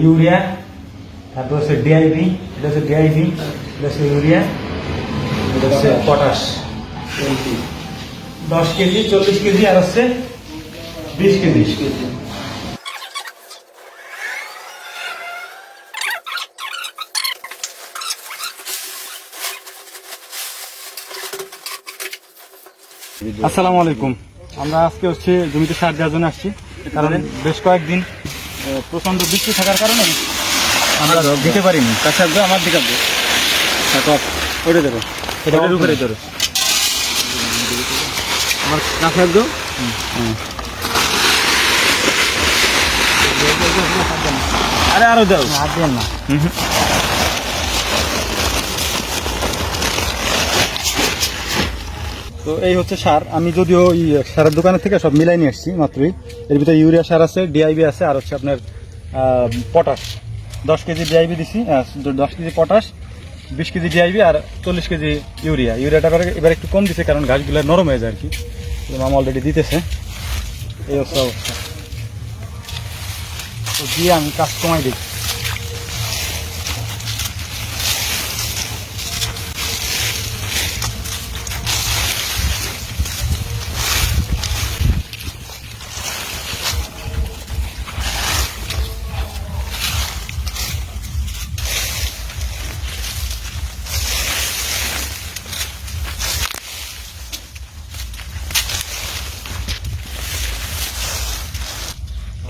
Urea, তারপর হচ্ছে DIP, এটা হচ্ছে ডিআইপি, এটা হচ্ছে ইউরিয়া, এটা হচ্ছে পটাশ। 10 কেজি, 40 কেজি আর হচ্ছে 20 কেজি। আসসালামু আলাইকুম। আমরা আজকে হচ্ছে জমিতে সার দেওয়ার জন্য আসছি, কারণ বেশ কয়েকদিন প্রচন্ড বৃষ্টি থাকার কারণে আমরা দিতে পারিনি। কাছে আসবে আমার দিকে আসবে, ওইটা দেবো, এটার উপরে ধরো আমার কাছে আসবে। আরে আরো দাও, হাত দেন না। তো এই হচ্ছে সার। আমি যদিও সারের দোকানের থেকে সব মিলাই নিয়ে আসছি মাত্রই। এর ভিতরে ইউরিয়া সার আছে, ডিআইবি আছে, আর হচ্ছে আপনার পটাশ। 10 কেজি ডিআইবি দিছি, 10 কেজি পটাশ, 20 কেজি ডিআইবি আর 40 কেজি ইউরিয়া। ইউরিয়াটা এবার একটু কম দিছে, কারণ গাছগুলো নরম হয়ে যায় আর কি। মামা অলরেডি দিতেছে। এই হচ্ছে অবস্থা। তো দিয়ে আমি কাজ কমাই দিই।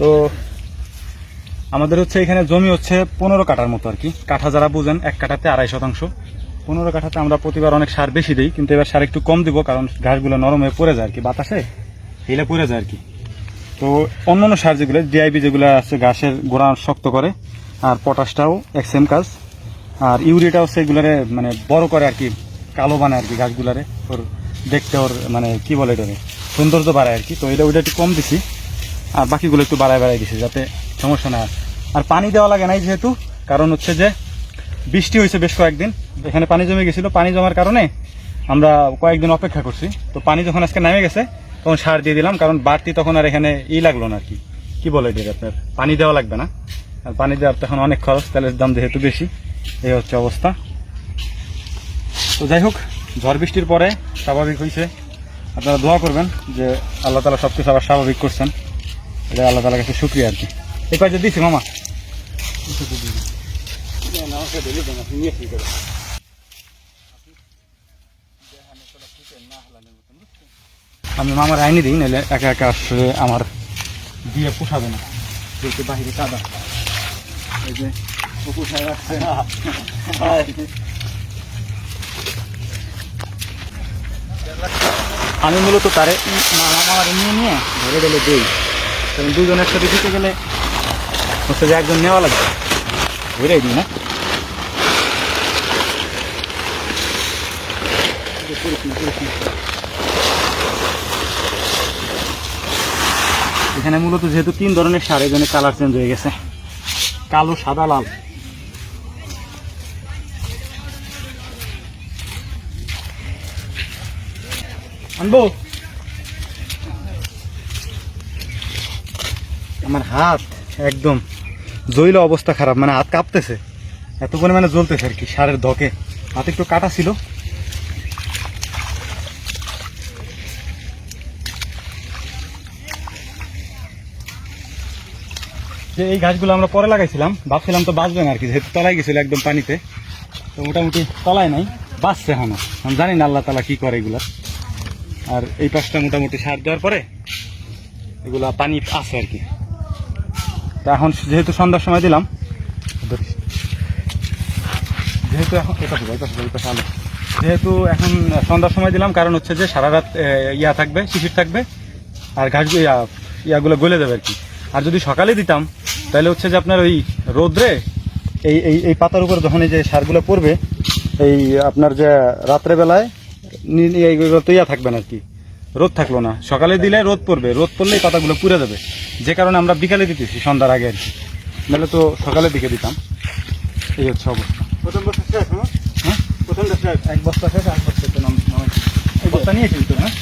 তো আমাদের হচ্ছে এখানে জমি হচ্ছে 15 কাঠার মতো আর কি। কাঠা যারা বুঝেন, 1 কাঠাতে 2.5 শতাংশ। 15 কাঠাতে আমরা প্রতিবার অনেক সার বেশি দিই, কিন্তু এবার সার একটু কম দিব, কারণ ঘাসগুলো নরম হয়ে পড়ে যায় আর কি, বাতাসে হিলে পড়ে যায় আর কি। তো অন্যান্য সার যেগুলো ডিআইবি যেগুলো আছে ঘাসের গোড়া শক্ত করে, আর পটাশটাও এক সেম কাজ, আর ইউরিয়াটা হচ্ছে এগুলারে মানে বড় করে আর কি, কালো বানায় আর কি গাছগুলারে, ওর দেখতে ওর মানে কি বলে এটারে সৌন্দর্য বাড়ায় আর কি। তো ওইটা একটু কম দিছি, আর বাকিগুলো একটু বাড়ায় দিছি যাতে সমস্যা না। আর পানি দেওয়া লাগে নাই যেহেতু, কারণ হচ্ছে যে বৃষ্টি হয়েছে বেশ কয়েকদিন, এখানে পানি জমে গেছিল। পানি জমার কারণে আমরা কয়েকদিন অপেক্ষা করছি। তো পানি যখন আজকে নেমে গেছে তখন সার দিয়ে দিলাম, কারণ বাড়তি তখন আর এখানে লাগলো না আর কি বলে এটা আপনার পানি দেওয়া লাগবে না। আর পানি দেওয়ার তখন অনেক খরচ, তেলের দাম যেহেতু বেশি, এই হচ্ছে অবস্থা। তো যাই হোক, ঝড় বৃষ্টির পরে স্বাভাবিক হয়েছে। আপনারা দোয়া করবেন যে আল্লাহ তাআলা সবকিছু আবার স্বাভাবিক করছেন, এটা আল্লাহ তাআলার কাছে শুকরিয়া আর কি। এই কাজে দিছি মামা, আমি মামার আইনি দিই, নাহলে একা একা আসলে আমার দিয়ে পোষাবে না, যেহেতু বাহিরে কাদা। এই যে আমি মূলত তারে মামার নিয়ে ধরে ধরে দিই, কারণ দুজন একসাথে দিতে গেলে হচ্ছে যে একজন নেওয়া লাগবে, ঘুরে দিই না। এখানে মূলত যেহেতু 3 ধরনের সার, এই জন্য কালার চেঞ্জ হয়ে গেছে, কালো, সাদা, লাল। আনবো আমার হাত একদম জ্বলা অবস্থা খারাপ, মানে হাত কাঁপতেছে, এত পরিমাণে জ্বলতেছে আর কি সারের ধকে। হাতে একটু কাটা ছিল। যে এই গাছগুলো আমরা পরে লাগাইছিলাম, ভাবছিলাম তো বাঁচবে না আর কি, যেহেতু তলায় গেছিল একদম পানিতে। তো মোটামুটি তলায় নাই, বাঁচছে এখনো। আমি জানি না আল্লাহ তাআলা কি করে এগুলা। আর এই পাশটা মোটামুটি সার দেওয়ার পরে এগুলা পানি আছে আর কি। তা এখন যেহেতু সন্ধ্যার সময় দিলাম, যেহেতু এখন সন্ধ্যার সময় দিলাম, কারণ হচ্ছে যে সারা রাত থাকবে, শিশির থাকবে, আর ঘাসগুলো ইয়াগুলো গলে যাবে আর কি। আর যদি সকালে দিতাম তাহলে হচ্ছে যে আপনার ওই রোদ্রে এই পাতার উপরে যখন এই যে সারগুলো পড়বে, এই আপনার যে রাত্রেবেলায় এইগুলো তো থাকবে না আর কি, রোদ থাকলো না। সকালে দিলে রোদ পড়বে, রোদ পড়লেই পাতাগুলো পুড়ে যাবে, যে কারণে আমরা বিকালে দিতেছি সন্ধ্যার আগে আর কি, নাহলে তো সকালের দিকে দিতাম। এই হচ্ছে অবস্থা। প্রথম বস্তা শেষ, হ্যাঁ প্রথমটা শেষ, 1 বস্তা শেষ, 8 বস্তা তো এই বস্তা নিয়েছি তো। হ্যাঁ